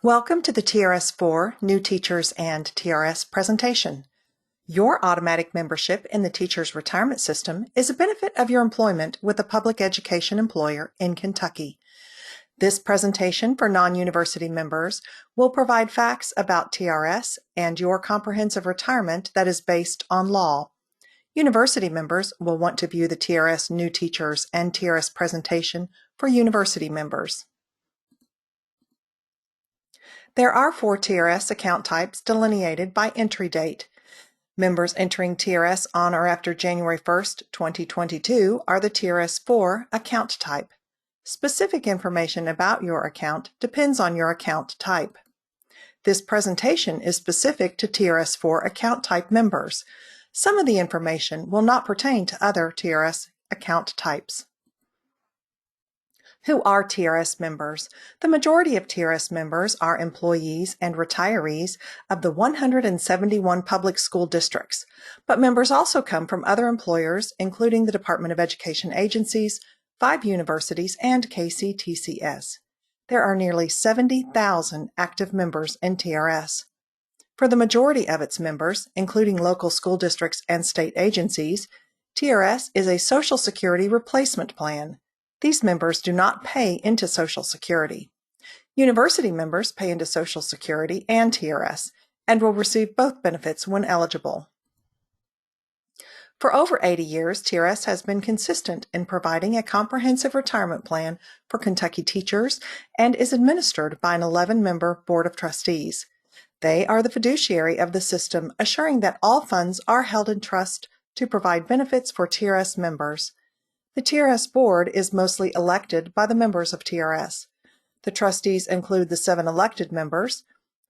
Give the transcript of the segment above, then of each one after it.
Welcome to the TRS-4 New Teachers and TRS presentation. Your automatic membership in the Teachers Retirement System is a benefit of your employment with a public education employer in Kentucky. This presentation for non-university members will provide facts about TRS and your comprehensive retirement that is based on law. University members will want to view the TRS New Teachers and TRS presentation for university members. There are 4 TRS account types delineated by entry date. Members entering TRS on or after January 1st, 2022 are the TRS-4 account type. Specific information about your account depends on your account type. This presentation is specific to TRS-4 account type members. Some of the information will not pertain to other TRS account types. Who are TRS members? The majority of TRS members are employees and retirees of the 171 public school districts, but members also come from other employers, including the Department of Education agencies, 5 universities, and KCTCS. There are nearly 70,000 active members in TRS. For the majority of its members, including local school districts and state agencies, TRS is a Social Security replacement plan. These members do not pay into Social Security. University members pay into Social Security and TRS and will receive both benefits when eligible. For over 80 years, TRS has been consistent in providing a comprehensive retirement plan for Kentucky teachers and is administered by an 11-member Board of Trustees. They are the fiduciary of the system, assuring that all funds are held in trust to provide benefits for TRS members. The TRS board is mostly elected by the members of TRS. The trustees include the 7 elected members,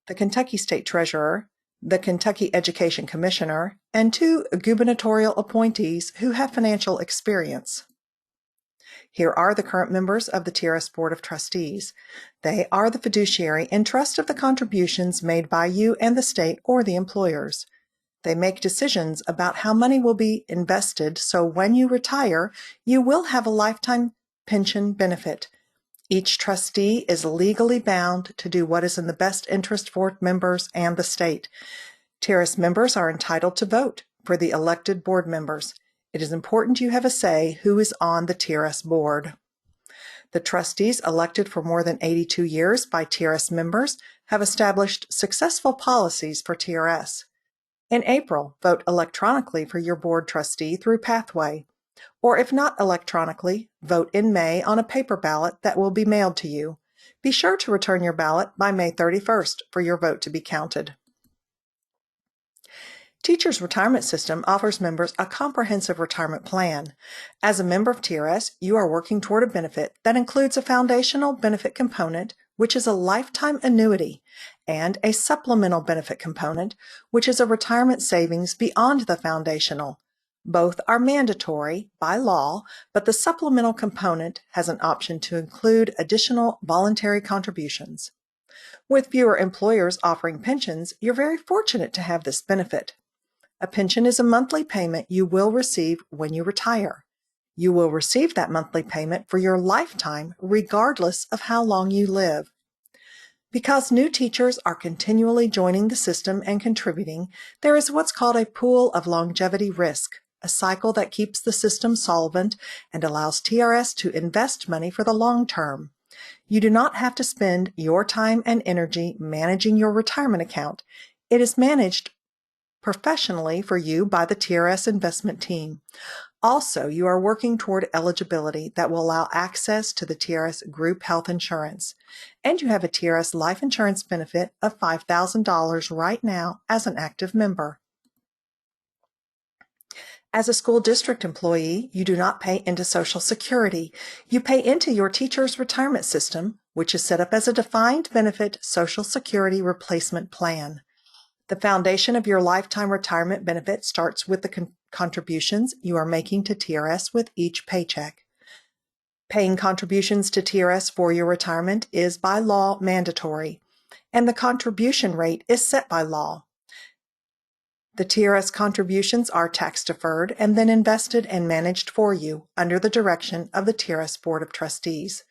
the Kentucky State Treasurer, the Kentucky Education Commissioner, and 2 gubernatorial appointees who have financial experience. Here are the current members of the TRS Board of Trustees. They are the fiduciary in trust of the contributions made by you and the state or the employers. They make decisions about how money will be invested, so when you retire, you will have a lifetime pension benefit. Each trustee is legally bound to do what is in the best interest for members and the state. TRS members are entitled to vote for the elected board members. It is important you have a say who is on the TRS board. The trustees, elected for more than 82 years by TRS members, have established successful policies for TRS. In April, vote electronically for your board trustee through Pathway, or if not electronically, vote in May on a paper ballot that will be mailed to you. Be sure to return your ballot by May 31st for your vote to be counted. Teachers Retirement System offers members a comprehensive retirement plan. As a member of TRS, you are working toward a benefit that includes a foundational benefit component, which is a lifetime annuity, and a supplemental benefit component, which is a retirement savings beyond the foundational. Both are mandatory by law, but the supplemental component has an option to include additional voluntary contributions. With fewer employers offering pensions, you're very fortunate to have this benefit. A pension is a monthly payment you will receive when you retire. You will receive that monthly payment for your lifetime, regardless of how long you live. Because new teachers are continually joining the system and contributing, there is what's called a pool of longevity risk, a cycle that keeps the system solvent and allows TRS to invest money for the long term. You do not have to spend your time and energy managing your retirement account. It is managed professionally for you by the TRS investment team. Also, you are working toward eligibility that will allow access to the TRS group health insurance. And you have a TRS life insurance benefit of $5,000 right now as an active member. As a school district employee, you do not pay into Social Security. You pay into your teacher's retirement system, which is set up as a defined benefit Social Security replacement plan. The foundation of your lifetime retirement benefit starts with the contributions you are making to TRS with each paycheck. Paying contributions to TRS for your retirement is by law mandatory, and the contribution rate is set by law. The TRS contributions are tax deferred and then invested and managed for you under the direction of the TRS Board of Trustees.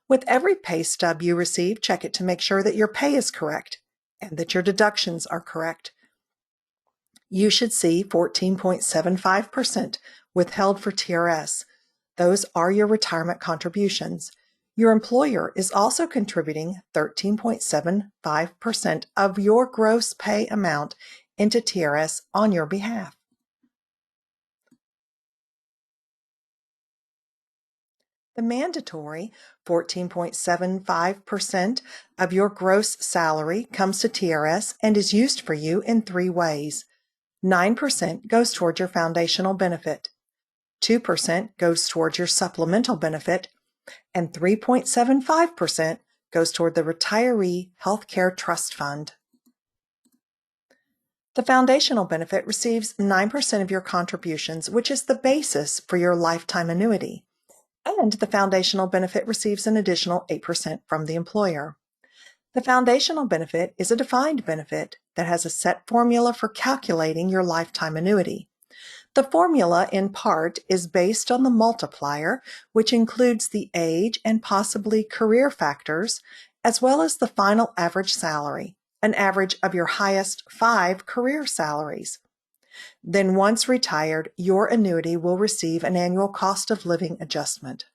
With every pay stub you receive, check it to make sure that your pay is correct and that your deductions are correct. You should see 14.75% withheld for TRS. Those are your retirement contributions. Your employer is also contributing 13.75% of your gross pay amount into TRS on your behalf. The mandatory 14.75% of your gross salary comes to TRS and is used for you in three ways. 9% goes toward your foundational benefit, 2% goes toward your supplemental benefit, and 3.75% goes toward the Retiree Health Trust Fund. The foundational benefit receives 9% of your contributions, which is the basis for your lifetime annuity, and the foundational benefit receives an additional 8% from the employer. The foundational benefit is a defined benefit that has a set formula for calculating your lifetime annuity. The formula, in part, is based on the multiplier, which includes the age and possibly career factors, as well as the final average salary, an average of your highest 5 career salaries. Then once retired, your annuity will receive an annual cost of living adjustment.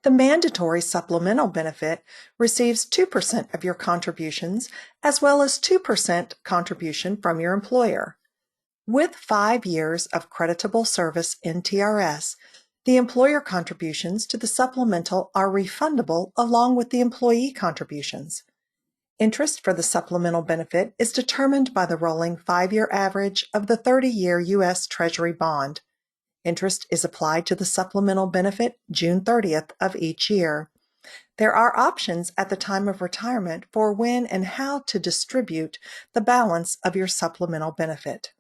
The mandatory supplemental benefit receives 2% of your contributions, as well as 2% contribution from your employer. With 5 years of creditable service in TRS, the employer contributions to the supplemental are refundable along with the employee contributions. Interest for the supplemental benefit is determined by the rolling 5-year average of the 30-year U.S. Treasury bond. Interest is applied to the supplemental benefit June 30th of each year. There are options at the time of retirement for when and how to distribute the balance of your supplemental benefit.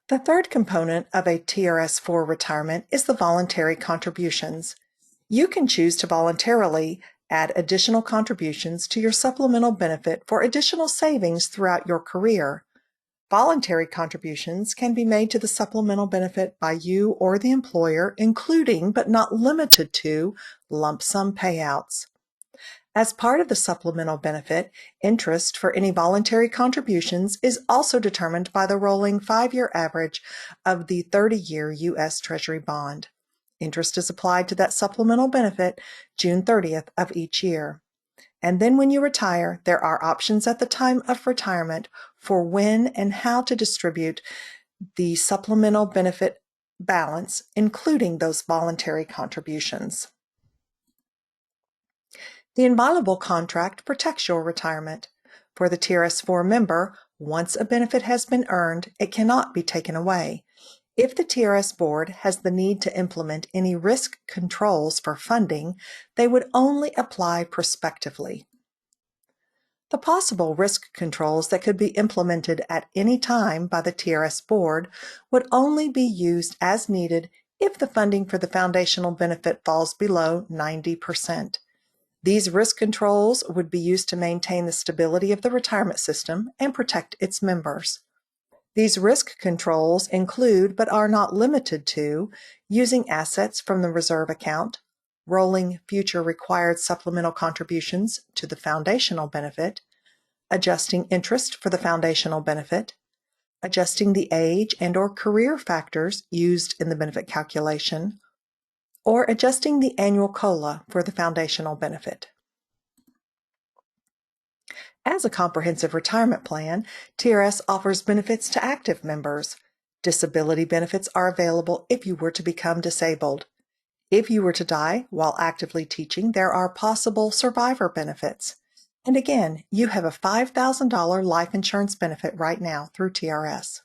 The third component of a TRS-4 retirement is the voluntary contributions. You can choose to voluntarily add additional contributions to your supplemental benefit for additional savings throughout your career. Voluntary contributions can be made to the supplemental benefit by you or the employer, including but not limited to lump sum payouts. As part of the supplemental benefit, interest for any voluntary contributions is also determined by the rolling 5-year average of the 30-year U.S. Treasury bond. Interest is applied to that supplemental benefit June 30th of each year. And then when you retire, there are options at the time of retirement for when and how to distribute the supplemental benefit balance, including those voluntary contributions. The inviolable contract protects your retirement. For the TRS-4 member, once a benefit has been earned, it cannot be taken away. If the TRS board has the need to implement any risk controls for funding, they would only apply prospectively. The possible risk controls that could be implemented at any time by the TRS board would only be used as needed if the funding for the foundational benefit falls below 90%. These risk controls would be used to maintain the stability of the retirement system and protect its members. These risk controls include, but are not limited to, using assets from the reserve account, rolling future required supplemental contributions to the foundational benefit, adjusting interest for the foundational benefit, adjusting the age and/or career factors used in the benefit calculation, or adjusting the annual COLA for the foundational benefit. As a comprehensive retirement plan, TRS offers benefits to active members. Disability benefits are available if you were to become disabled. If you were to die while actively teaching, there are possible survivor benefits. And again, you have a $5,000 life insurance benefit right now through TRS.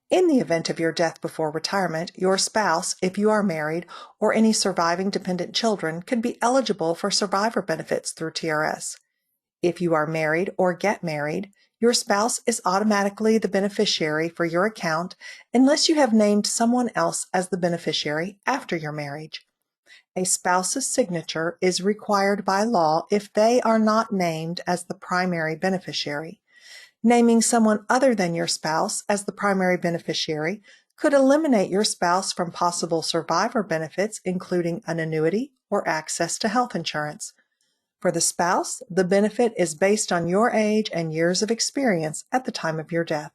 In the event of your death before retirement, your spouse, if you are married, or any surviving dependent children could be eligible for survivor benefits through TRS. If you are married or get married, your spouse is automatically the beneficiary for your account unless you have named someone else as the beneficiary after your marriage. A spouse's signature is required by law if they are not named as the primary beneficiary. Naming someone other than your spouse as the primary beneficiary could eliminate your spouse from possible survivor benefits, including an annuity or access to health insurance. For the spouse, the benefit is based on your age and years of experience at the time of your death.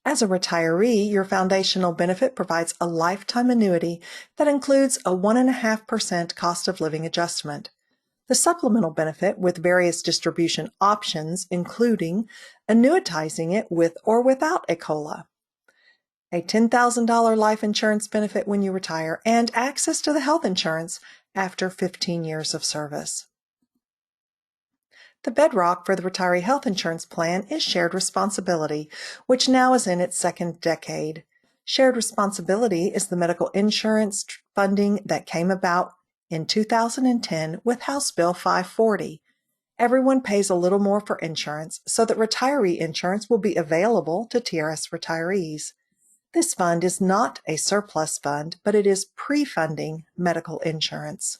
As a retiree, your foundational benefit provides a lifetime annuity that includes a 1.5% cost of living adjustment. The supplemental benefit with various distribution options, including annuitizing it with or without a COLA, a $10,000 life insurance benefit when you retire, and access to the health insurance after 15 years of service. The bedrock for the retiree health insurance plan is shared responsibility, which now is in its second decade. Shared responsibility is the medical insurance funding that came about in 2010 with House Bill 540. Everyone pays a little more for insurance so that retiree insurance will be available to TRS retirees. This fund is not a surplus fund, but it is pre-funding medical insurance.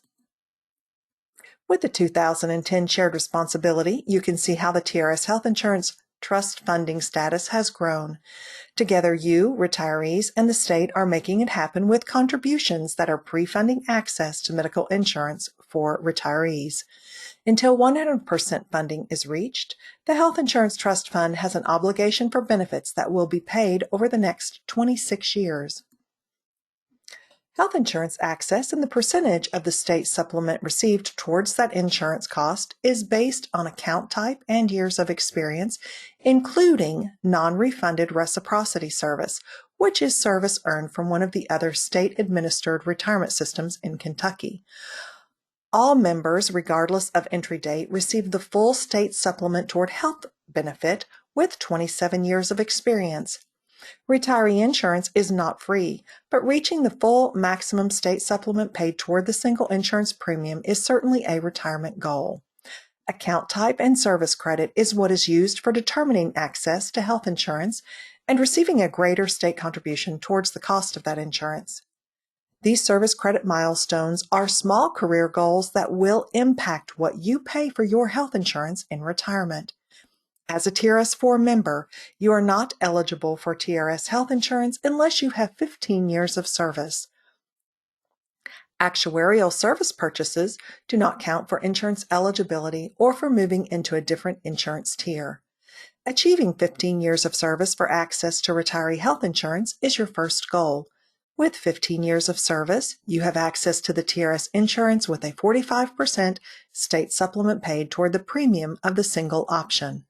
With the 2010 shared responsibility, you can see how the TRS Health Insurance Trust funding status has grown. Together, you, retirees, and the state are making it happen with contributions that are pre-funding access to medical insurance for retirees. Until 100% funding is reached, the Health Insurance Trust Fund has an obligation for benefits that will be paid over the next 26 years. Health insurance access and the percentage of the state supplement received towards that insurance cost is based on account type and years of experience, including non-refunded reciprocity service, which is service earned from one of the other state-administered retirement systems in Kentucky. All members, regardless of entry date, receive the full state supplement toward health benefit with 27 years of experience. Retiree insurance is not free, but reaching the full maximum state supplement paid toward the single insurance premium is certainly a retirement goal. Account type and service credit is what is used for determining access to health insurance and receiving a greater state contribution towards the cost of that insurance. These service credit milestones are small career goals that will impact what you pay for your health insurance in retirement. As a TRS-4 member, you are not eligible for TRS health insurance unless you have 15 years of service. Actuarial service purchases do not count for insurance eligibility or for moving into a different insurance tier. Achieving 15 years of service for access to retiree health insurance is your first goal. With 15 years of service, you have access to the TRS insurance with a 45% state supplement paid toward the premium of the single option.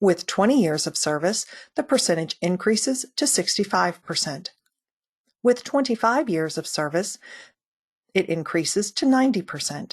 With 20 years of service, the percentage increases to 65%. With 25 years of service, it increases to 90%.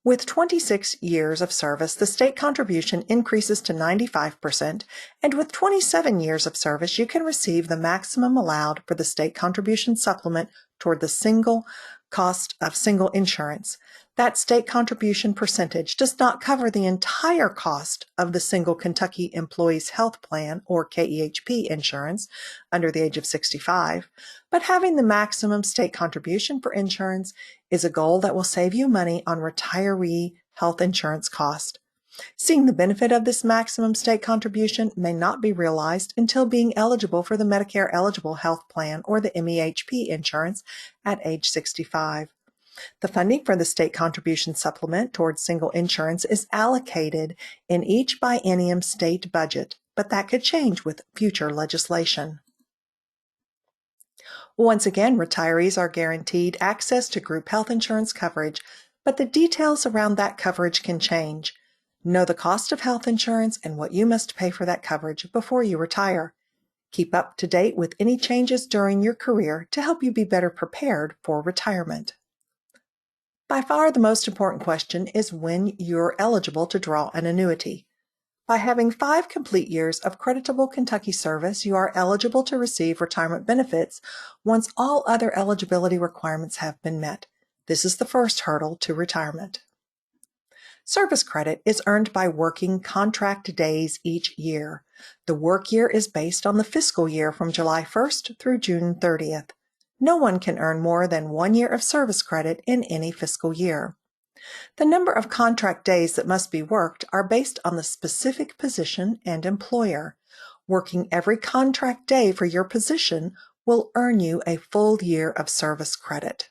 With 26 years of service, the state contribution increases to 95%, and with 27 years of service, you can receive the maximum allowed for the state contribution supplement toward the single cost of single insurance. That state contribution percentage does not cover the entire cost of the single Kentucky Employees Health Plan, or KEHP insurance, under the age of 65, but having the maximum state contribution for insurance is a goal that will save you money on retiree health insurance cost. Seeing the benefit of this maximum state contribution may not be realized until being eligible for the Medicare-eligible health plan or the MEHP insurance at age 65. The funding for the state contribution supplement towards single insurance is allocated in each biennium state budget, but that could change with future legislation. Once again, retirees are guaranteed access to group health insurance coverage, but the details around that coverage can change. Know the cost of health insurance and what you must pay for that coverage before you retire. Keep up to date with any changes during your career to help you be better prepared for retirement. By far the most important question is when you're eligible to draw an annuity. By having 5 complete years of creditable Kentucky service, you are eligible to receive retirement benefits once all other eligibility requirements have been met. This is the first hurdle to retirement. Service credit is earned by working contract days each year. The work year is based on the fiscal year from July 1st through June 30th. No one can earn more than 1 year of service credit in any fiscal year. The number of contract days that must be worked are based on the specific position and employer. Working every contract day for your position will earn you a full year of service credit.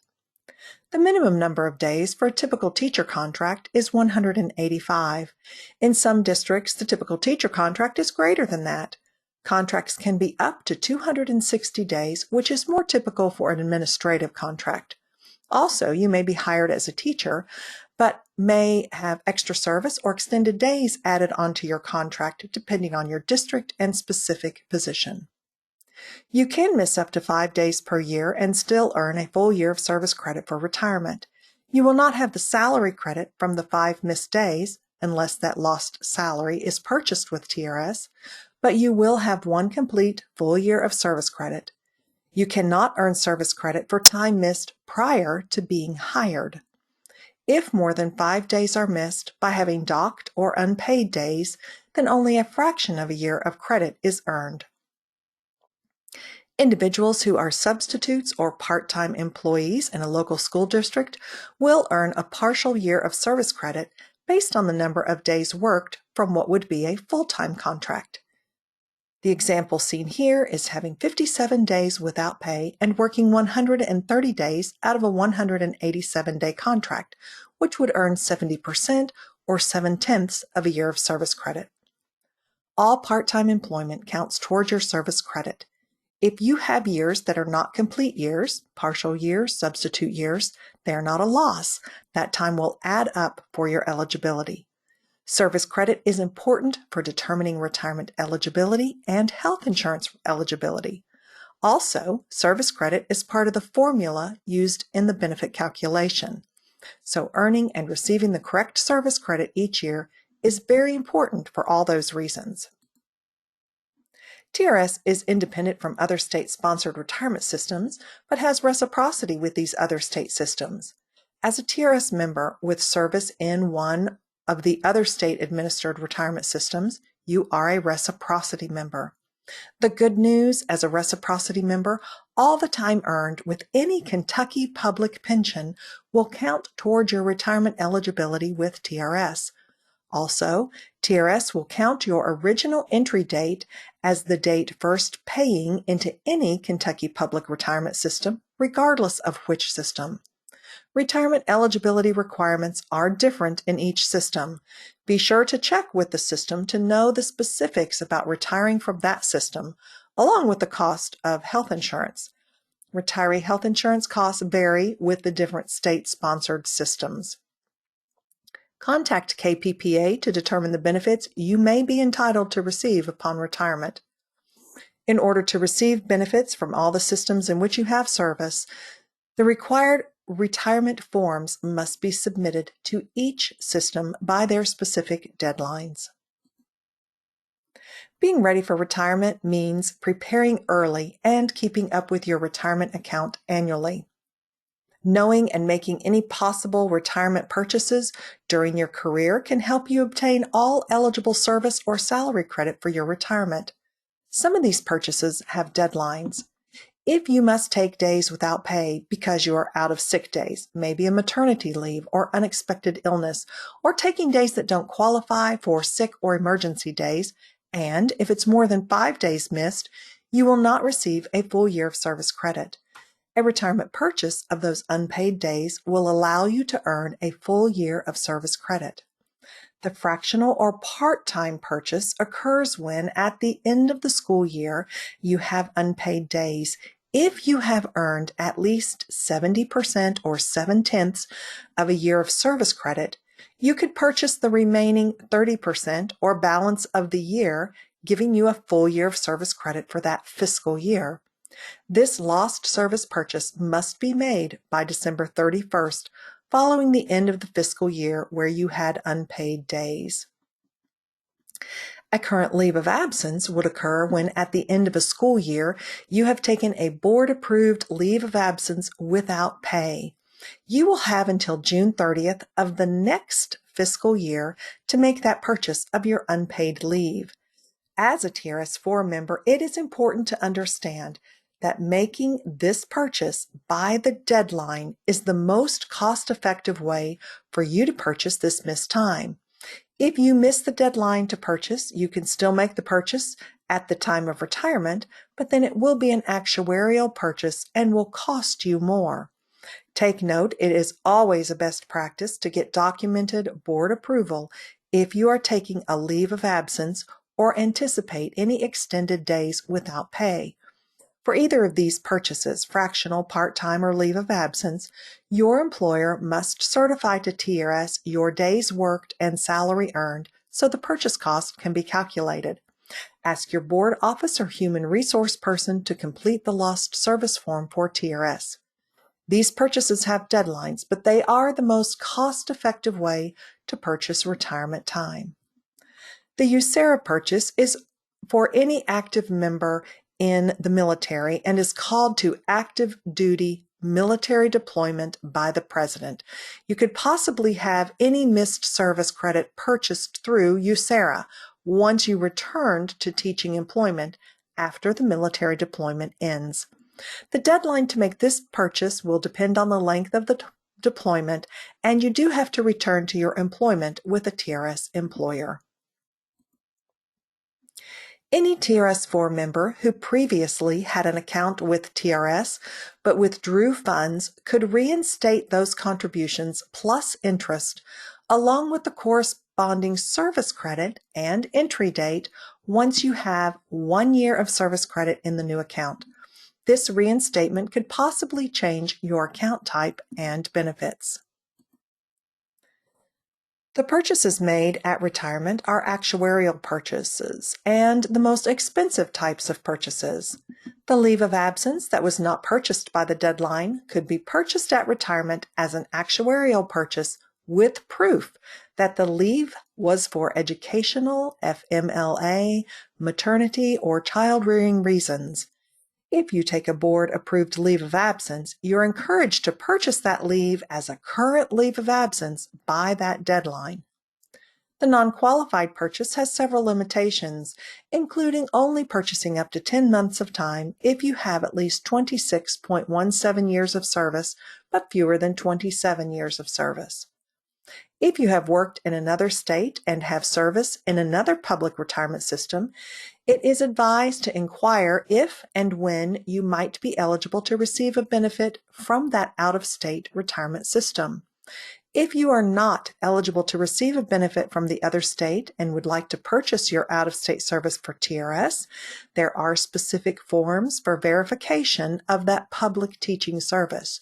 The minimum number of days for a typical teacher contract is 185. In some districts, the typical teacher contract is greater than that. Contracts can be up to 260 days, which is more typical for an administrative contract. Also, you may be hired as a teacher, but may have extra service or extended days added onto your contract depending on your district and specific position. You can miss up to 5 days per year and still earn a full year of service credit for retirement. You will not have the salary credit from the 5 missed days unless that lost salary is purchased with TRS, but you will have one complete full year of service credit. You cannot earn service credit for time missed prior to being hired. If more than 5 days are missed by having docked or unpaid days, then only a fraction of a year of credit is earned. Individuals who are substitutes or part-time employees in a local school district will earn a partial year of service credit based on the number of days worked from what would be a full-time contract. The example seen here is having 57 days without pay and working 130 days out of a 187-day contract, which would earn 70% or 7/10 of a year of service credit. All part-time employment counts towards your service credit. If you have years that are not complete years, partial years, substitute years, they are not a loss. That time will add up for your eligibility. Service credit is important for determining retirement eligibility and health insurance eligibility. Also, service credit is part of the formula used in the benefit calculation. So earning and receiving the correct service credit each year is very important for all those reasons. TRS is independent from other state-sponsored retirement systems, but has reciprocity with these other state systems. As a TRS member with service in one of the other state-administered retirement systems, you are a reciprocity member. The good news as a reciprocity member, all the time earned with any Kentucky public pension will count toward your retirement eligibility with TRS. Also, TRS will count your original entry date as the date first paying into any Kentucky public retirement system, regardless of which system. Retirement eligibility requirements are different in each system. Be sure to check with the system to know the specifics about retiring from that system, along with the cost of health insurance. Retiree health insurance costs vary with the different state-sponsored systems. Contact KPPA to determine the benefits you may be entitled to receive upon retirement. In order to receive benefits from all the systems in which you have service, the required retirement forms must be submitted to each system by their specific deadlines. Being ready for retirement means preparing early and keeping up with your retirement account annually. Knowing and making any possible retirement purchases during your career can help you obtain all eligible service or salary credit for your retirement. Some of these purchases have deadlines. If you must take days without pay because you are out of sick days, maybe a maternity leave or unexpected illness, or taking days that don't qualify for sick or emergency days, and if it's more than 5 days missed, you will not receive a full year of service credit. A retirement purchase of those unpaid days will allow you to earn a full year of service credit. The fractional or part-time purchase occurs when, at the end of the school year, you have unpaid days. If you have earned at least 70% or 7/10 of a year of service credit, you could purchase the remaining 30% or balance of the year, giving you a full year of service credit for that fiscal year. This lost service purchase must be made by December 31st, following the end of the fiscal year where you had unpaid days. A current leave of absence would occur when at the end of a school year, you have taken a board-approved leave of absence without pay. You will have until June 30th of the next fiscal year to make that purchase of your unpaid leave. As a TRS-4 member, it is important to understand that making this purchase by the deadline is the most cost-effective way for you to purchase this missed time. If you miss the deadline to purchase, you can still make the purchase at the time of retirement, but then it will be an actuarial purchase and will cost you more. Take note, it is always a best practice to get documented board approval if you are taking a leave of absence or anticipate any extended days without pay. For either of these purchases, fractional, part-time, or leave of absence, your employer must certify to TRS your days worked and salary earned so the purchase cost can be calculated. Ask your board office or human resource person to complete the lost service form for TRS. These purchases have deadlines, but they are the most cost-effective way to purchase retirement time. The USERRA purchase is for any active member in the military and is called to active duty military deployment by the President. You could possibly have any missed service credit purchased through USERRA once you returned to teaching employment after the military deployment ends. The deadline to make this purchase will depend on the length of the deployment, and you do have to return to your employment with a TRS employer. Any TRS-4 member who previously had an account with TRS but withdrew funds could reinstate those contributions plus interest along with the corresponding service credit and entry date once you have 1 year of service credit in the new account. This reinstatement could possibly change your account type and benefits. The purchases made at retirement are actuarial purchases and the most expensive types of purchases. The leave of absence that was not purchased by the deadline could be purchased at retirement as an actuarial purchase with proof that the leave was for educational, FMLA, maternity, or child-rearing reasons. If you take a board-approved leave of absence, you're encouraged to purchase that leave as a current leave of absence by that deadline. The non-qualified purchase has several limitations, including only purchasing up to 10 months of time if you have at least 26.17 years of service, but fewer than 27 years of service. If you have worked in another state and have service in another public retirement system, it is advised to inquire if and when you might be eligible to receive a benefit from that out-of-state retirement system. If you are not eligible to receive a benefit from the other state and would like to purchase your out-of-state service for TRS, there are specific forms for verification of that public teaching service.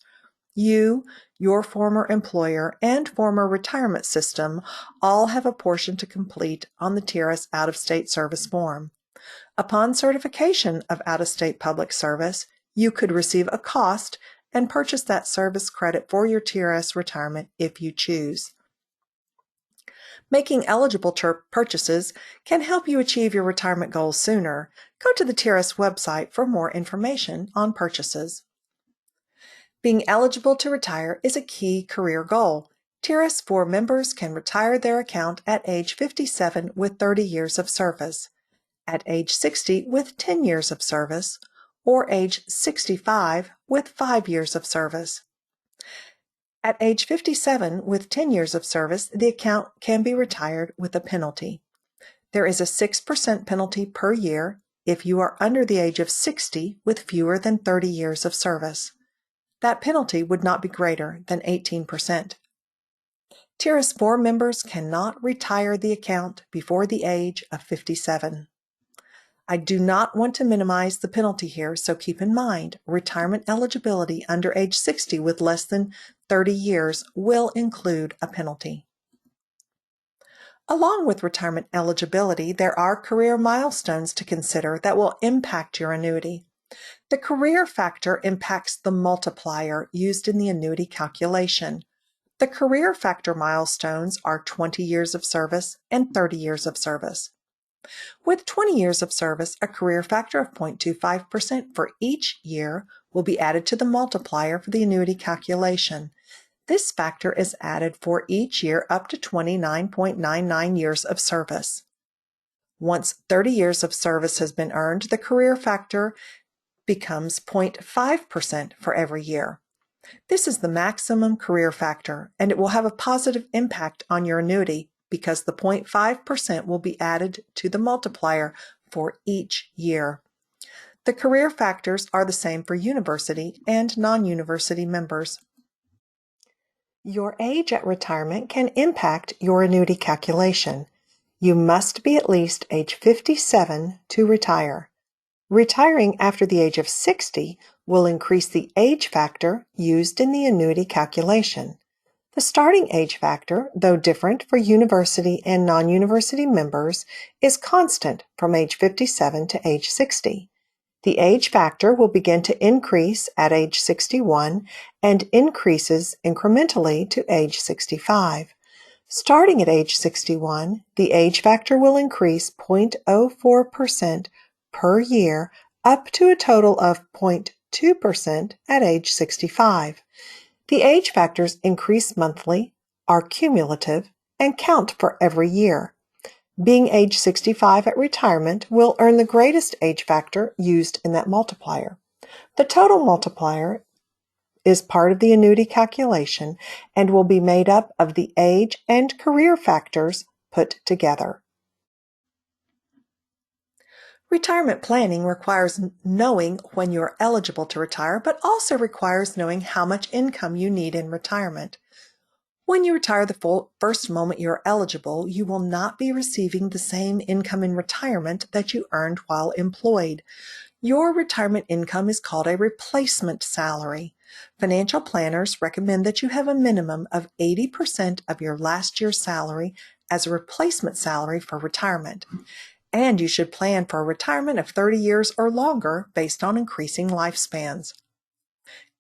You, your former employer, and former retirement system all have a portion to complete on the TRS out-of-state service form. Upon certification of out-of-state public service, you could receive a cost and purchase that service credit for your TRS retirement if you choose. Making eligible purchases can help you achieve your retirement goals sooner. Go to the TRS website for more information on purchases. Being eligible to retire is a key career goal. TRS-4 members can retire their account at age 57 with 30 years of service, at age 60 with 10 years of service, or age 65 with 5 years of service. At age 57 with 10 years of service, the account can be retired with a penalty. There is a 6% penalty per year if you are under the age of 60 with fewer than 30 years of service. That penalty would not be greater than 18%. TRS-4 members cannot retire the account before the age of 57. I do not want to minimize the penalty here, so keep in mind retirement eligibility under age 60 with less than 30 years will include a penalty. Along with retirement eligibility, there are career milestones to consider that will impact your annuity. The career factor impacts the multiplier used in the annuity calculation. The career factor milestones are 20 years of service and 30 years of service. With 20 years of service, a career factor of 0.25% for each year will be added to the multiplier for the annuity calculation. This factor is added for each year up to 29.99 years of service. Once 30 years of service has been earned, the career factor becomes 0.5% for every year. This is the maximum career factor, and it will have a positive impact on your annuity because the 0.5% will be added to the multiplier for each year. The career factors are the same for university and non-university members. Your age at retirement can impact your annuity calculation. You must be at least age 57 to retire. Retiring after the age of 60 will increase the age factor used in the annuity calculation. The starting age factor, though different for university and non-university members, is constant from age 57 to age 60. The age factor will begin to increase at age 61 and increases incrementally to age 65. Starting at age 61, the age factor will increase 0.04% per year up to a total of 0.2% at age 65. The age factors increase monthly, are cumulative, and count for every year. Being age 65 at retirement will earn the greatest age factor used in that multiplier. The total multiplier is part of the annuity calculation and will be made up of the age and career factors put together. Retirement planning requires knowing when you are eligible to retire, but also requires knowing how much income you need in retirement. When you retire the first moment you are eligible, you will not be receiving the same income in retirement that you earned while employed. Your retirement income is called a replacement salary. Financial planners recommend that you have a minimum of 80% of your last year's salary as a replacement salary for retirement. And you should plan for a retirement of 30 years or longer based on increasing lifespans.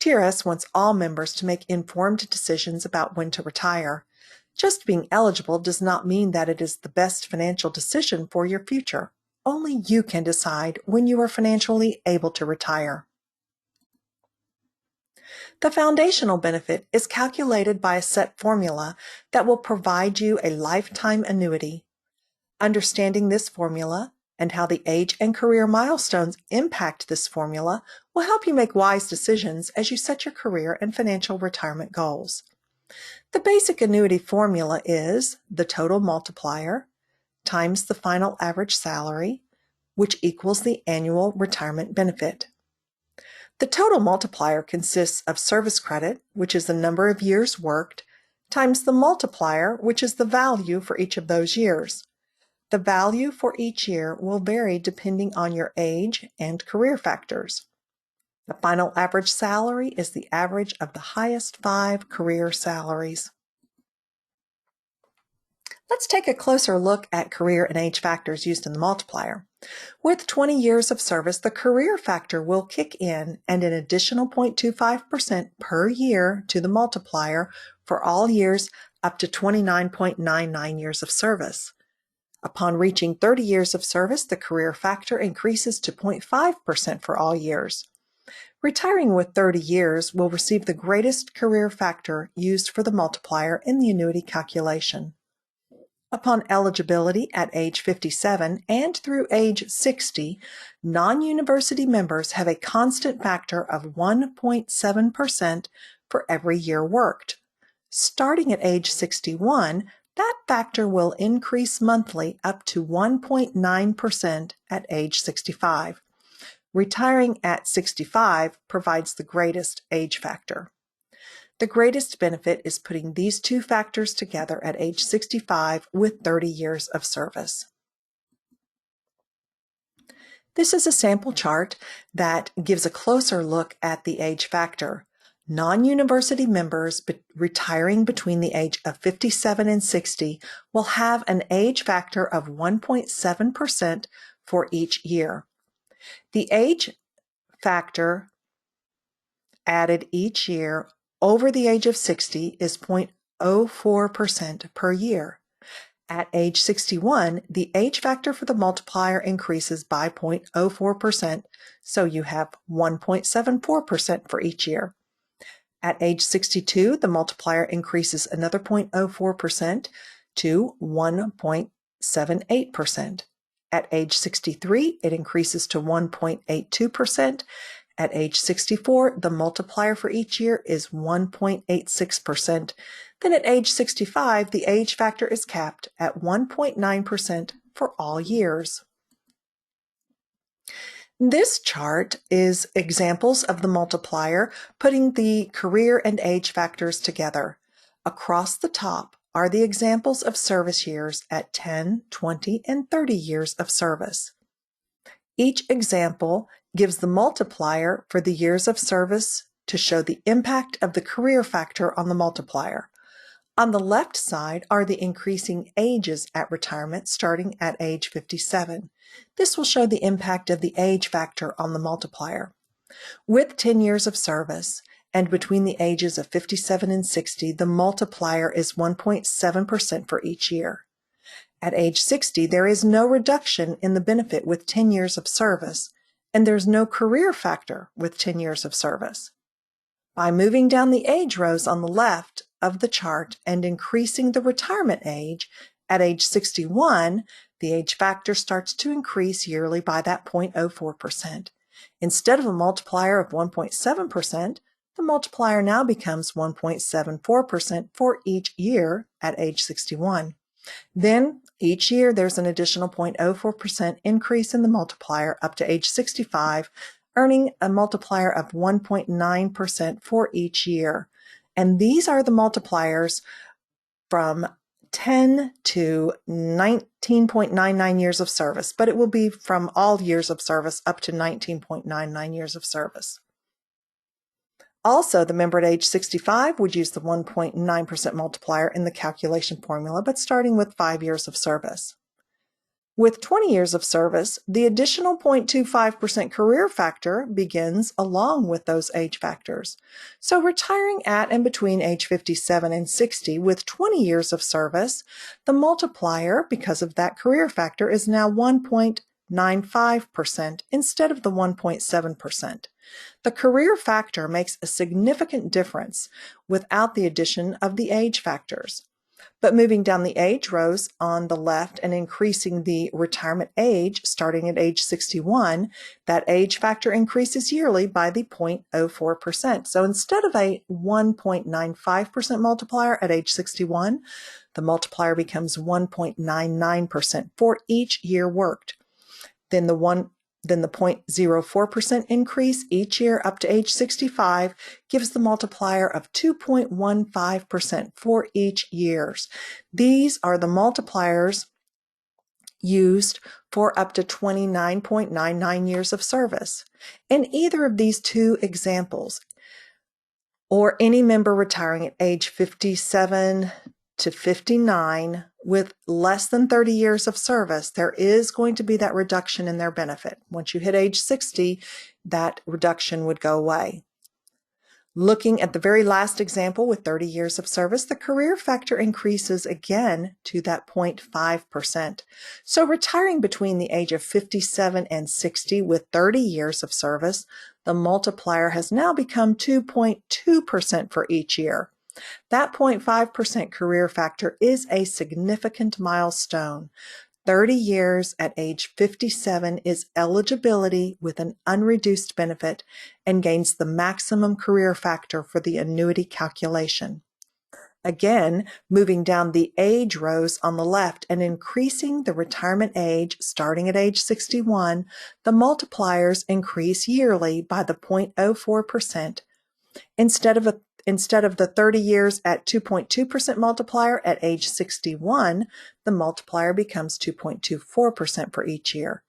TRS wants all members to make informed decisions about when to retire. Just being eligible does not mean that it is the best financial decision for your future. Only you can decide when you are financially able to retire. The foundational benefit is calculated by a set formula that will provide you a lifetime annuity. Understanding this formula and how the age and career milestones impact this formula will help you make wise decisions as you set your career and financial retirement goals. The basic annuity formula is the total multiplier times the final average salary, which equals the annual retirement benefit. The total multiplier consists of service credit, which is the number of years worked, times the multiplier, which is the value for each of those years. The value for each year will vary depending on your age and career factors. The final average salary is the average of the highest 5 career salaries. Let's take a closer look at career and age factors used in the multiplier. With 20 years of service, the career factor will kick in and an additional 0.25% per year to the multiplier for all years up to 29.99 years of service. Upon reaching 30 years of service, the career factor increases to 0.5% for all years. Retiring with 30 years will receive the greatest career factor used for the multiplier in the annuity calculation. Upon eligibility at age 57 and through age 60, non-university members have a constant factor of 1.7% for every year worked. Starting at age 61, that factor will increase monthly up to 1.9% at age 65. Retiring at 65 provides the greatest age factor. The greatest benefit is putting these two factors together at age 65 with 30 years of service. This is a sample chart that gives a closer look at the age factor. Non-university members retiring between the age of 57 and 60 will have an age factor of 1.7% for each year. The age factor added each year over the age of 60 is 0.04% per year. At age 61, the age factor for the multiplier increases by 0.04%, so you have 1.74% for each year. At age 62, the multiplier increases another 0.04% to 1.78%. At age 63, it increases to 1.82%. At age 64, the multiplier for each year is 1.86%. Then at age 65, the age factor is capped at 1.9% for all years. This chart is examples of the multiplier, putting the career and age factors together. Across the top are the examples of service years at 10, 20, and 30 years of service. Each example gives the multiplier for the years of service to show the impact of the career factor on the multiplier. On the left side are the increasing ages at retirement starting at age 57. This will show the impact of the age factor on the multiplier. With 10 years of service and between the ages of 57 and 60, the multiplier is 1.7% for each year. At age 60, there is no reduction in the benefit with 10 years of service, and there's no career factor with 10 years of service. By moving down the age rows on the left of the chart and increasing the retirement age, at age 61, the age factor starts to increase yearly by that 0.04%. Instead of a multiplier of 1.7%, the multiplier now becomes 1.74% for each year at age 61. Then, each year, there's an additional 0.04% increase in the multiplier up to age 65, earning a multiplier of 1.9% for each year. And these are the multipliers from 10 to 19.99 years of service, but it will be from all years of service up to 19.99 years of service. Also, the member at age 65 would use the 1.9% multiplier in the calculation formula, but starting with 5 years of service. With 20 years of service, the additional 0.25% career factor begins along with those age factors. So retiring at and between age 57 and 60 with 20 years of service, the multiplier, because of that career factor, is now 1.95% instead of the 1.7%. The career factor makes a significant difference without the addition of the age factors. But moving down the age rows on the left and increasing the retirement age starting at age 61, that age factor increases yearly by the 0.04%. So instead of a 1.95% multiplier at age 61, the multiplier becomes 1.99% for each year worked. Then the 0.04% increase each year up to age 65 gives the multiplier of 2.15% for each year. These are the multipliers used for up to 29.99 years of service. In either of these two examples, or any member retiring at age 57 to 59 with less than 30 years of service, there is going to be that reduction in their benefit. Once you hit age 60, that reduction would go away. Looking at the very last example with 30 years of service, the career factor increases again to that 0.5%. So retiring between the age of 57 and 60 with 30 years of service, the multiplier has now become 2.2% for each year. That 0.5% career factor is a significant milestone. 30 years at age 57 is eligibility with an unreduced benefit and gains the maximum career factor for the annuity calculation. Again, moving down the age rows on the left and increasing the retirement age starting at age 61, the multipliers increase yearly by the 0.04%. Instead of the 30 years at 2.2% multiplier at age 61, the multiplier becomes 2.24% for each year.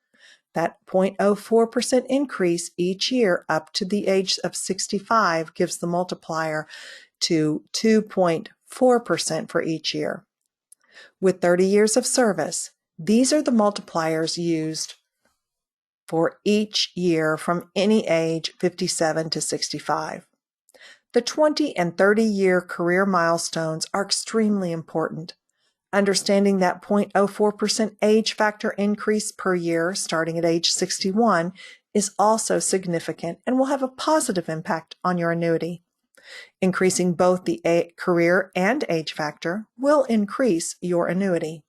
That 0.04% increase each year up to the age of 65 gives the multiplier to 2.4% for each year. With 30 years of service, these are the multipliers used for each year from any age 57 to 65. The 20 and 30-year career milestones are extremely important. Understanding that 0.04% age factor increase per year starting at age 61 is also significant and will have a positive impact on your annuity. Increasing both the career and age factor will increase your annuity.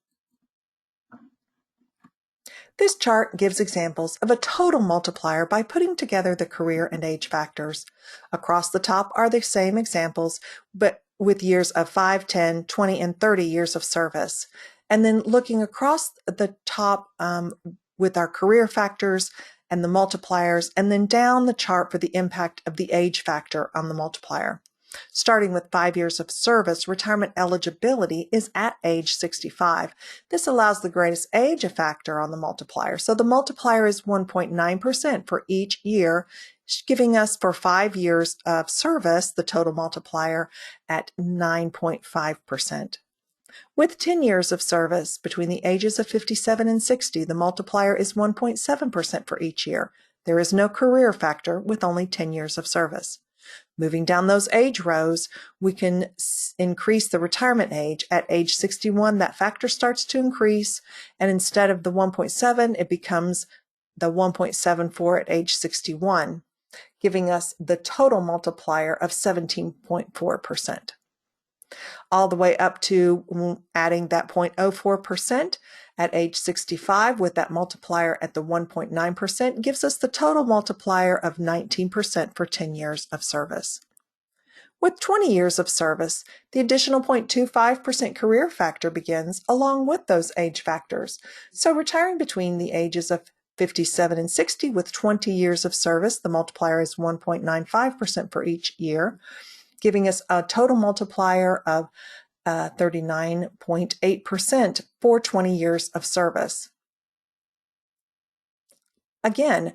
This chart gives examples of a total multiplier by putting together the career and age factors. Across the top are the same examples, but with years of 5, 10, 20, and 30 years of service. And then looking across the top with our career factors and the multipliers, and then down the chart for the impact of the age factor on the multiplier. Starting with 5 years of service, retirement eligibility is at age 65. This allows the greatest age factor on the multiplier. So the multiplier is 1.9% for each year, giving us for 5 years of service the total multiplier at 9.5%. With 10 years of service between the ages of 57 and 60, the multiplier is 1.7% for each year. There is no career factor with only 10 years of service. Moving down those age rows, we can increase the retirement age. At age 61, that factor starts to increase, and instead of the 1.7, it becomes the 1.74 at age 61, giving us the total multiplier of 17.4%. All the way up to adding that 0.04% at age 65 with that multiplier at the 1.9% gives us the total multiplier of 19% for 10 years of service. With 20 years of service, the additional 0.25% career factor begins along with those age factors. So retiring between the ages of 57 and 60 with 20 years of service, the multiplier is 1.95% for each year, giving us a total multiplier of 39.8% for 20 years of service. Again,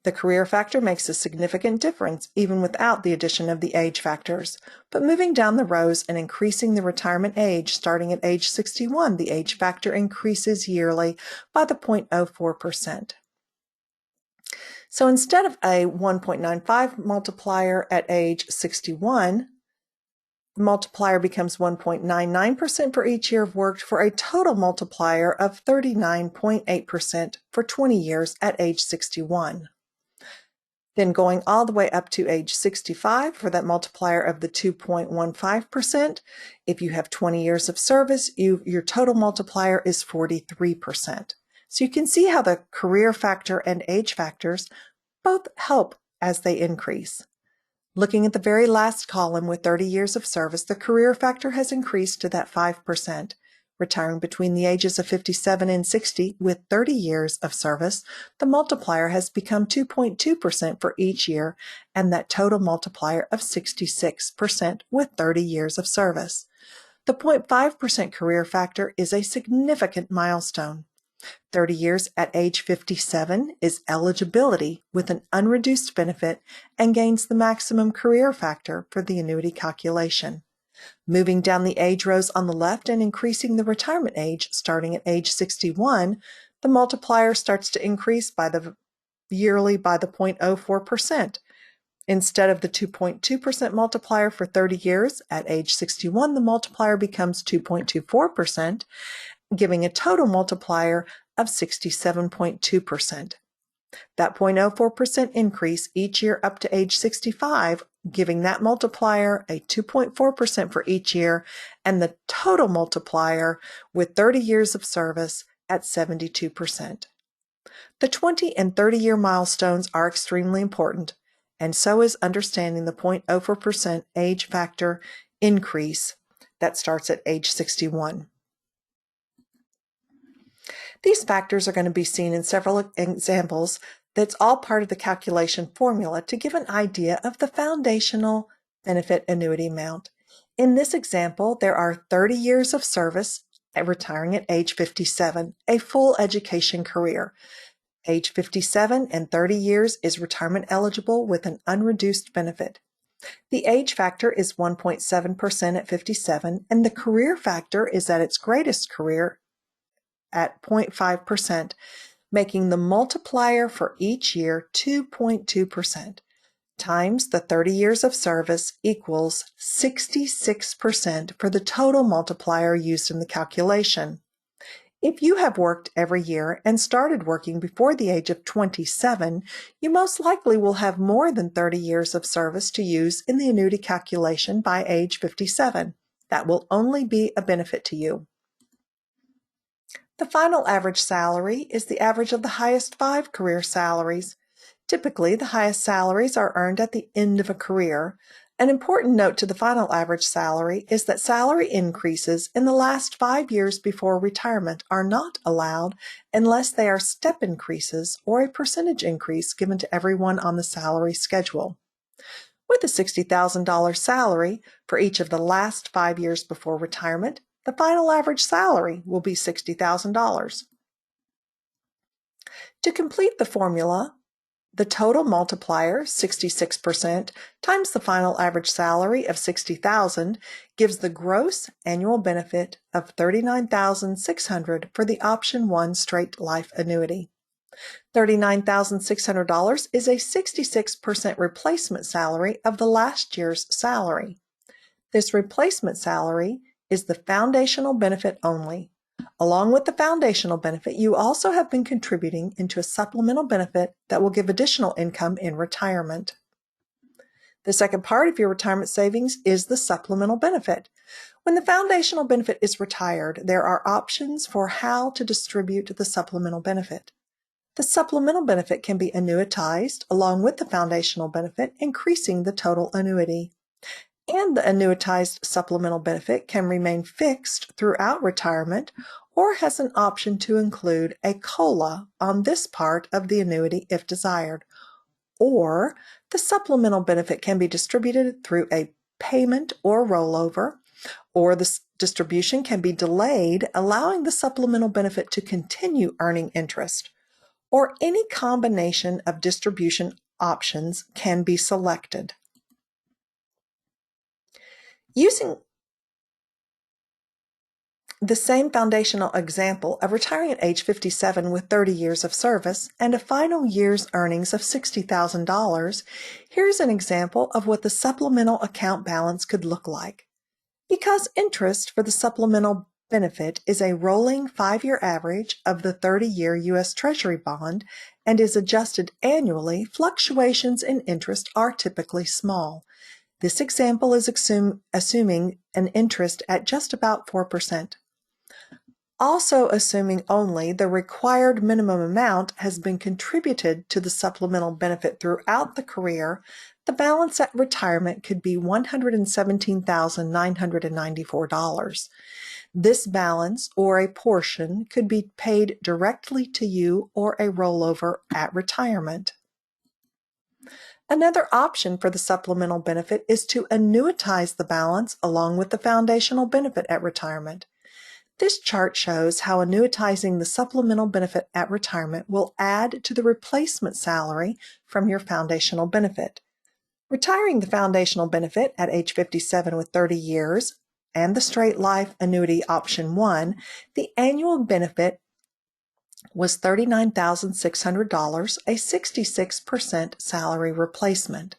the career factor makes a significant difference even without the addition of the age factors. But moving down the rows and increasing the retirement age, starting at age 61, the age factor increases yearly by the 0.04%. So instead of a 1.95 multiplier at age 61, the multiplier becomes 1.99% for each year of work for a total multiplier of 39.8% for 20 years at age 61. Then going all the way up to age 65 for that multiplier of the 2.15%. If you have 20 years of service, your total multiplier is 43%. So you can see how the career factor and age factors both help as they increase. Looking at the very last column with 30 years of service, the career factor has increased to that 5%. Retiring between the ages of 57 and 60 with 30 years of service, the multiplier has become 2.2% for each year, and that total multiplier of 66% with 30 years of service. The 0.5% career factor is a significant milestone. 30 years at age 57 is eligibility with an unreduced benefit and gains the maximum career factor for the annuity calculation. Moving down the age rows on the left and increasing the retirement age starting at age 61, the multiplier starts to increase yearly by the 0.04%. Instead of the 2.2% multiplier for 30 years, at age 61, the multiplier becomes 2.24%, giving a total multiplier of 67.2%. That 0.04% increase each year up to age 65, giving that multiplier a 2.4% for each year, and the total multiplier with 30 years of service at 72%. The 20 and 30-year milestones are extremely important, and so is understanding the 0.04% age factor increase that starts at age 61. These factors are going to be seen in several examples. That's all part of the calculation formula to give an idea of the foundational benefit annuity amount. In this example, there are 30 years of service retiring at age 57, a full education career. Age 57 and 30 years is retirement eligible with an unreduced benefit. The age factor is 1.7% at 57, and the career factor is at its greatest career at 0.5%, making the multiplier for each year 2.2%, times the 30 years of service equals 66% for the total multiplier used in the calculation. If you have worked every year and started working before the age of 27, you most likely will have more than 30 years of service to use in the annuity calculation by age 57. That will only be a benefit to you. The final average salary is the average of the highest 5 career salaries. Typically, the highest salaries are earned at the end of a career. An important note to the final average salary is that salary increases in the last 5 years before retirement are not allowed unless they are step increases or a percentage increase given to everyone on the salary schedule. With a $60,000 salary for each of the last 5 years before retirement, the final average salary will be $60,000. To complete the formula, the total multiplier, 66%, times the final average salary of $60,000 gives the gross annual benefit of $39,600 for the Option 1 straight life annuity. $39,600 is a 66% replacement salary of the last year's salary. This replacement salary is the foundational benefit only. Along with the foundational benefit, you also have been contributing into a supplemental benefit that will give additional income in retirement. The second part of your retirement savings is the supplemental benefit. When the foundational benefit is retired, there are options for how to distribute the supplemental benefit. The supplemental benefit can be annuitized along with the foundational benefit, increasing the total annuity. And the annuitized supplemental benefit can remain fixed throughout retirement or has an option to include a COLA on this part of the annuity if desired. Or the supplemental benefit can be distributed through a payment or rollover, or the distribution can be delayed, allowing the supplemental benefit to continue earning interest, or any combination of distribution options can be selected. Using the same foundational example of retiring at age 57 with 30 years of service and a final year's earnings of $60,000, here's an example of what the supplemental account balance could look like. Because interest for the supplemental benefit is a rolling 5-year average of the 30-year U.S. Treasury bond and is adjusted annually, fluctuations in interest are typically small. This example is assuming an interest at just about 4%. Also assuming only the required minimum amount has been contributed to the supplemental benefit throughout the career, the balance at retirement could be $117,994. This balance or a portion could be paid directly to you or a rollover at retirement. Another option for the supplemental benefit is to annuitize the balance along with the foundational benefit at retirement. This chart shows how annuitizing the supplemental benefit at retirement will add to the replacement salary from your foundational benefit. Retiring the foundational benefit at age 57 with 30 years and the straight life annuity option 1, the annual benefit was $39,600, a 66% salary replacement.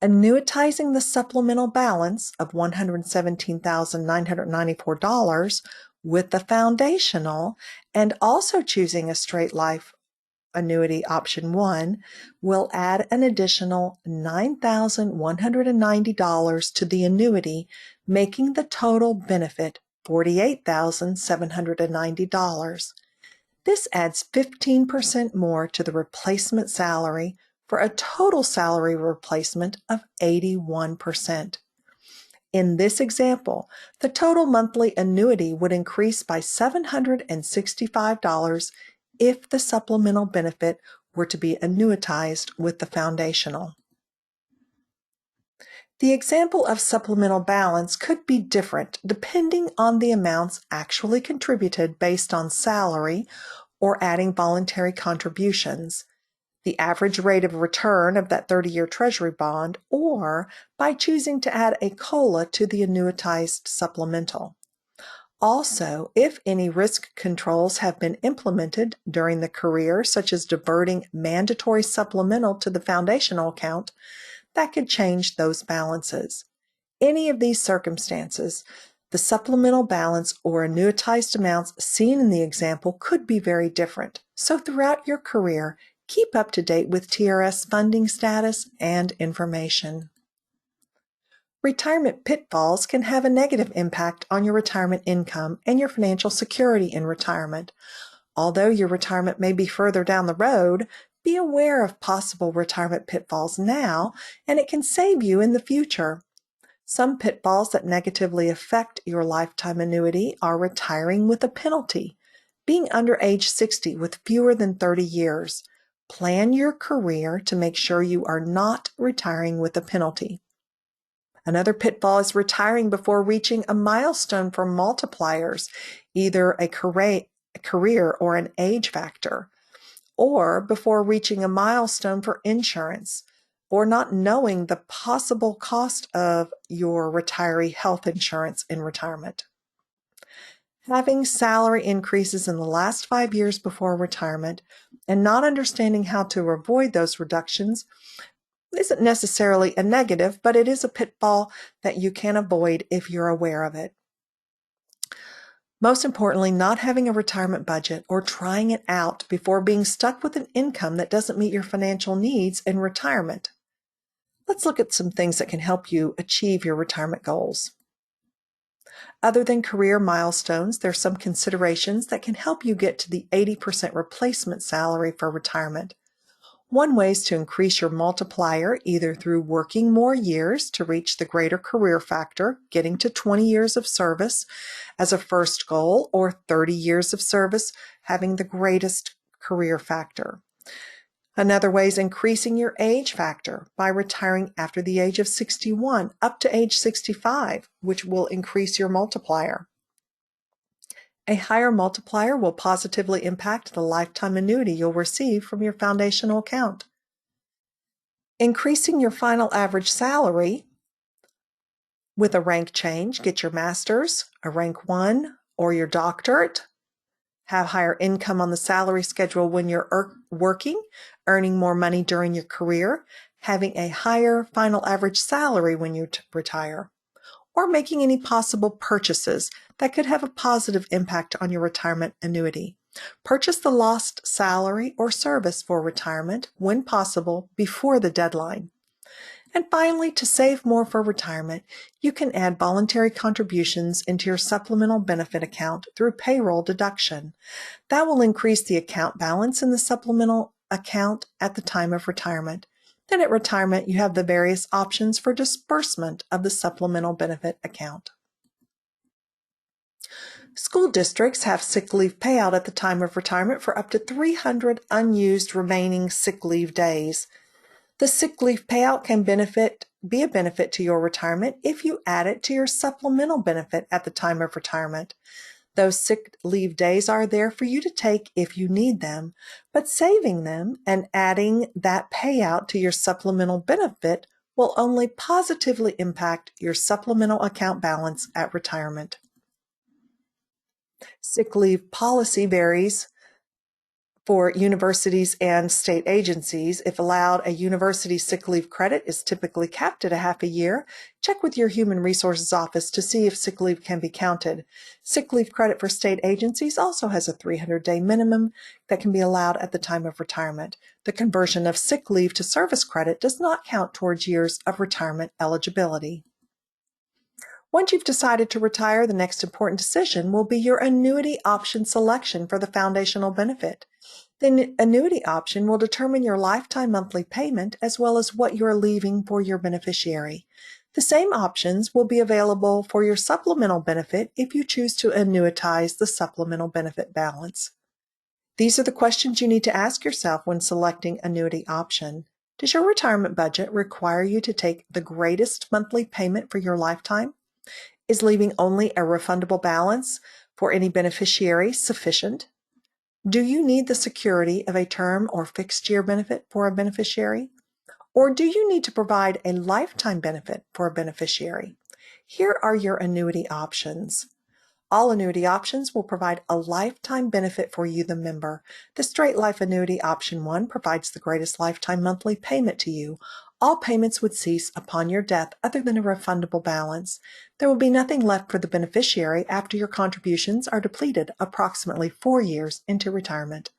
Annuitizing the supplemental balance of $117,994 with the foundational and also choosing a straight life annuity option 1 will add an additional $9,190 to the annuity, making the total benefit $48,790. This adds 15% more to the replacement salary for a total salary replacement of 81%. In this example, the total monthly annuity would increase by $765 if the supplemental benefit were to be annuitized with the foundational. The example of supplemental balance could be different depending on the amounts actually contributed based on salary or adding voluntary contributions, the average rate of return of that 30-year Treasury bond, or by choosing to add a COLA to the annuitized supplemental. Also, if any risk controls have been implemented during the career, such as diverting mandatory supplemental to the foundational account, that could change those balances. Any of these circumstances, the supplemental balance or annuitized amounts seen in the example could be very different. So throughout your career, keep up to date with TRS funding status and information. Retirement pitfalls can have a negative impact on your retirement income and your financial security in retirement. Although your retirement may be further down the road, Be aware of possible retirement pitfalls now, and it can save you in the future. Some pitfalls that negatively affect your lifetime annuity are retiring with a penalty, being under age 60 with fewer than 30 years. Plan your career to make sure you are not retiring with a penalty. Another pitfall is retiring before reaching a milestone for multipliers, either a career or an age factor, or before reaching a milestone for insurance, or not knowing the possible cost of your retiree health insurance in retirement. Having salary increases in the last 5 years before retirement and not understanding how to avoid those reductions isn't necessarily a negative, but it is a pitfall that you can avoid if you're aware of it. Most importantly, not having a retirement budget or trying it out before being stuck with an income that doesn't meet your financial needs in retirement. Let's look at some things that can help you achieve your retirement goals. Other than career milestones, there's some considerations that can help you get to the 80% replacement salary for retirement. One way is to increase your multiplier either through working more years to reach the greater career factor, getting to 20 years of service as a first goal, or 30 years of service, having the greatest career factor. Another way is increasing your age factor by retiring after the age of 61 up to age 65, which will increase your multiplier. A higher multiplier will positively impact the lifetime annuity you'll receive from your foundational account. Increasing your final average salary with a rank change, get your master's, a rank 1, or your doctorate. Have higher income on the salary schedule when you're working, earning more money during your career, having a higher final average salary when you retire, or making any possible purchases that could have a positive impact on your retirement annuity. Purchase the lost salary or service for retirement when possible before the deadline. And finally, to save more for retirement, you can add voluntary contributions into your supplemental benefit account through payroll deduction. That will increase the account balance in the supplemental account at the time of retirement. Then at retirement, you have the various options for disbursement of the supplemental benefit account. School districts have sick leave payout at the time of retirement for up to 300 unused remaining sick leave days. The sick leave payout can be a benefit to your retirement if you add it to your supplemental benefit at the time of retirement. Those sick leave days are there for you to take if you need them, but saving them and adding that payout to your supplemental benefit will only positively impact your supplemental account balance at retirement. Sick leave policy varies for universities and state agencies. If allowed, a university sick leave credit is typically capped at a half a year. Check with your Human Resources office to see if sick leave can be counted. Sick leave credit for state agencies also has a 300-day minimum that can be allowed at the time of retirement. The conversion of sick leave to service credit does not count towards years of retirement eligibility. Once you've decided to retire, the next important decision will be your annuity option selection for the foundational benefit. The annuity option will determine your lifetime monthly payment as well as what you are leaving for your beneficiary. The same options will be available for your supplemental benefit if you choose to annuitize the supplemental benefit balance. These are the questions you need to ask yourself when selecting annuity option. Does your retirement budget require you to take the greatest monthly payment for your lifetime? Is leaving only a refundable balance for any beneficiary sufficient? Do you need the security of a term or fixed year benefit for a beneficiary? Or do you need to provide a lifetime benefit for a beneficiary? Here are your annuity options. All annuity options will provide a lifetime benefit for you, the member. The Straight Life Annuity Option 1 provides the greatest lifetime monthly payment to you. All payments would cease upon your death other than a refundable balance. There will be nothing left for the beneficiary after your contributions are depleted approximately 4 years into retirement.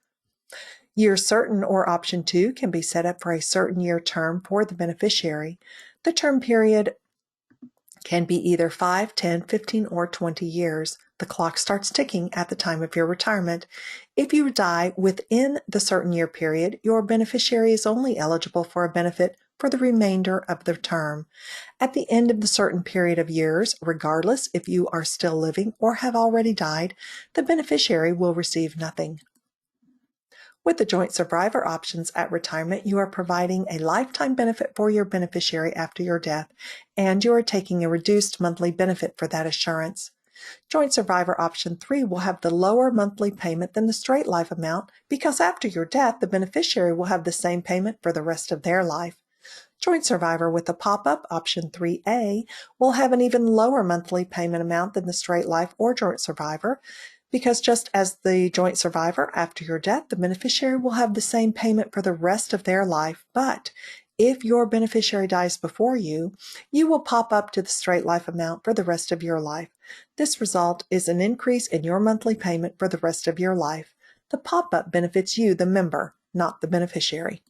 Year Certain or Option 2 can be set up for a certain year term for the beneficiary. The term period can be either 5, 10, 15, or 20 years. The clock starts ticking at the time of your retirement. If you die within the certain year period, your beneficiary is only eligible for a benefit for the remainder of the term. At the end of the certain period of years, regardless if you are still living or have already died, the beneficiary will receive nothing. With the joint survivor options at retirement, you are providing a lifetime benefit for your beneficiary after your death, and you are taking a reduced monthly benefit for that assurance. Joint survivor option 3 will have the lower monthly payment than the straight life amount because after your death, the beneficiary will have the same payment for the rest of their life. Joint survivor with the pop-up option 3A will have an even lower monthly payment amount than the straight life or joint survivor because just as the joint survivor, after your death, the beneficiary will have the same payment for the rest of their life, but if your beneficiary dies before you, you will pop up to the straight life amount for the rest of your life. This result is an increase in your monthly payment for the rest of your life. The pop-up benefits you, the member, not the beneficiary.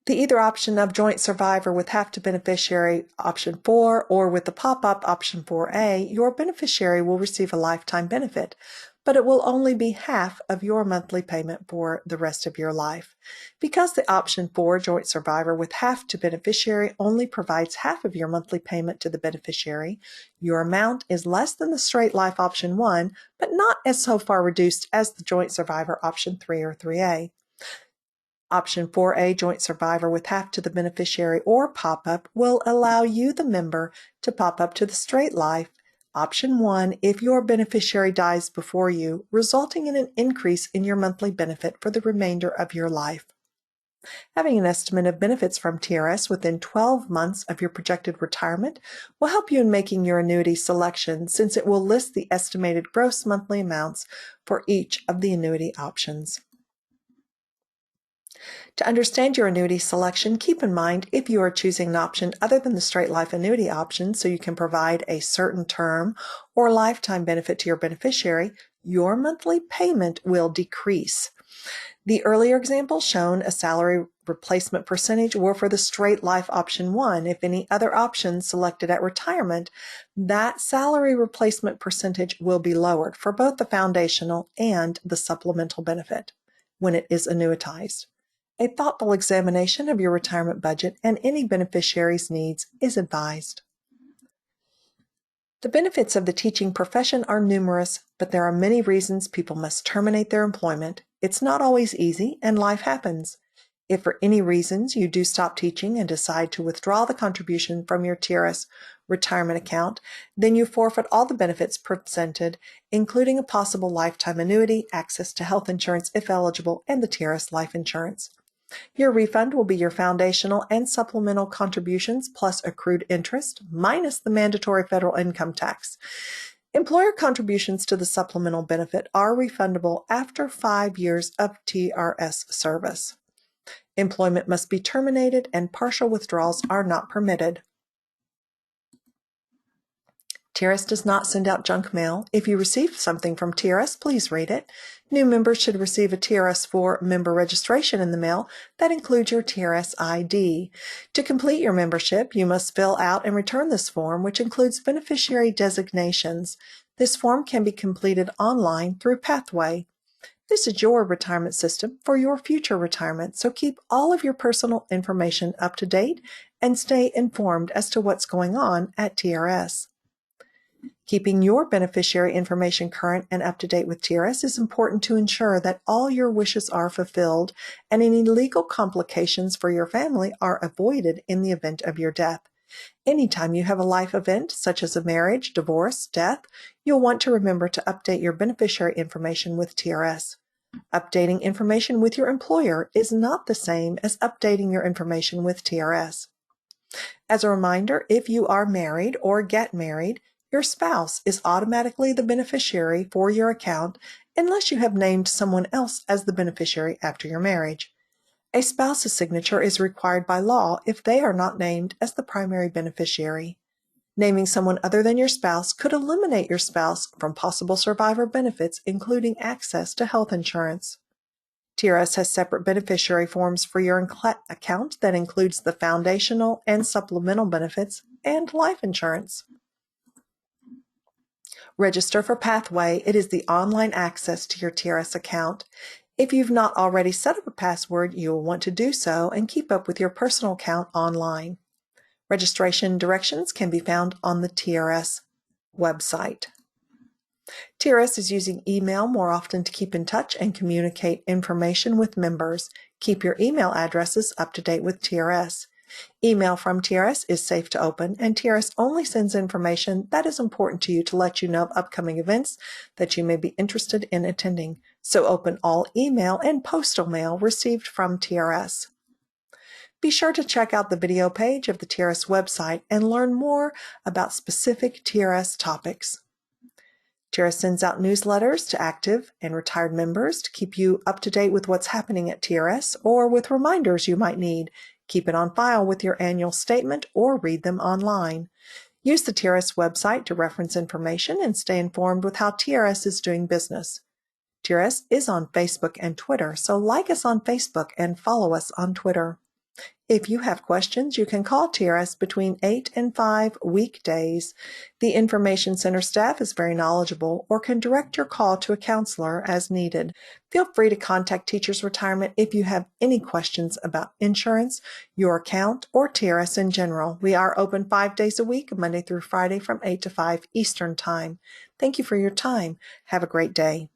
The either option of joint survivor with half to beneficiary option 4 or with the pop-up option 4A, your beneficiary will receive a lifetime benefit, but it will only be half of your monthly payment for the rest of your life. Because the option 4 joint survivor with half to beneficiary only provides half of your monthly payment to the beneficiary, your amount is less than the straight life option 1, but not as so far reduced as the joint survivor option 3 or 3A. Option 4A, joint survivor with half to the beneficiary or pop-up, will allow you, the member, to pop up to the straight life. Option 1, if your beneficiary dies before you, resulting in an increase in your monthly benefit for the remainder of your life. Having an estimate of benefits from TRS within 12 months of your projected retirement will help you in making your annuity selection, since it will list the estimated gross monthly amounts for each of the annuity options. To understand your annuity selection, keep in mind if you are choosing an option other than the straight life annuity option so you can provide a certain term or lifetime benefit to your beneficiary, your monthly payment will decrease. The earlier examples shown a salary replacement percentage were for the straight life option 1. If any other option selected at retirement, that salary replacement percentage will be lowered for both the foundational and the supplemental benefit when it is annuitized. A thoughtful examination of your retirement budget and any beneficiary's needs is advised. The benefits of the teaching profession are numerous, but there are many reasons people must terminate their employment. It's not always easy, and life happens. If for any reasons you do stop teaching and decide to withdraw the contribution from your TRS retirement account, then you forfeit all the benefits presented, including a possible lifetime annuity, access to health insurance if eligible, and the TRS life insurance. Your refund will be your foundational and supplemental contributions plus accrued interest minus the mandatory federal income tax. Employer contributions to the supplemental benefit are refundable after 5 years of TRS service. Employment must be terminated and partial withdrawals are not permitted. TRS does not send out junk mail. If you receive something from TRS, please read it. New members should receive a TRS-4 member registration in the mail that includes your TRS ID. To complete your membership, you must fill out and return this form, which includes beneficiary designations. This form can be completed online through Pathway. This is your retirement system for your future retirement, so keep all of your personal information up to date and stay informed as to what's going on at TRS. Keeping your beneficiary information current and up to date with TRS is important to ensure that all your wishes are fulfilled and any legal complications for your family are avoided in the event of your death. Anytime you have a life event, such as a marriage, divorce, death, you'll want to remember to update your beneficiary information with TRS. Updating information with your employer is not the same as updating your information with TRS. As a reminder, if you are married or get married, your spouse is automatically the beneficiary for your account unless you have named someone else as the beneficiary after your marriage. A spouse's signature is required by law if they are not named as the primary beneficiary. Naming someone other than your spouse could eliminate your spouse from possible survivor benefits, including access to health insurance. TRS has separate beneficiary forms for your account that includes the foundational and supplemental benefits and life insurance. Register for Pathway. It is the online access to your TRS account. If you've not already set up a password, you will want to do so and keep up with your personal account online. Registration directions can be found on the TRS website. TRS is using email more often to keep in touch and communicate information with members. Keep your email addresses up to date with TRS. Email from TRS is safe to open, and TRS only sends information that is important to you to let you know of upcoming events that you may be interested in attending. So open all email and postal mail received from TRS. Be sure to check out the video page of the TRS website and learn more about specific TRS topics. TRS sends out newsletters to active and retired members to keep you up to date with what's happening at TRS or with reminders you might need. Keep it on file with your annual statement or read them online. Use the TRS website to reference information and stay informed with how TRS is doing business. TRS is on Facebook and Twitter, so like us on Facebook and follow us on Twitter. If you have questions, you can call TRS between 8 and 5 weekdays. The Information Center staff is very knowledgeable or can direct your call to a counselor as needed. Feel free to contact Teachers Retirement if you have any questions about insurance, your account, or TRS in general. We are open 5 days a week, Monday through Friday from 8 to 5 Eastern Time. Thank you for your time. Have a great day.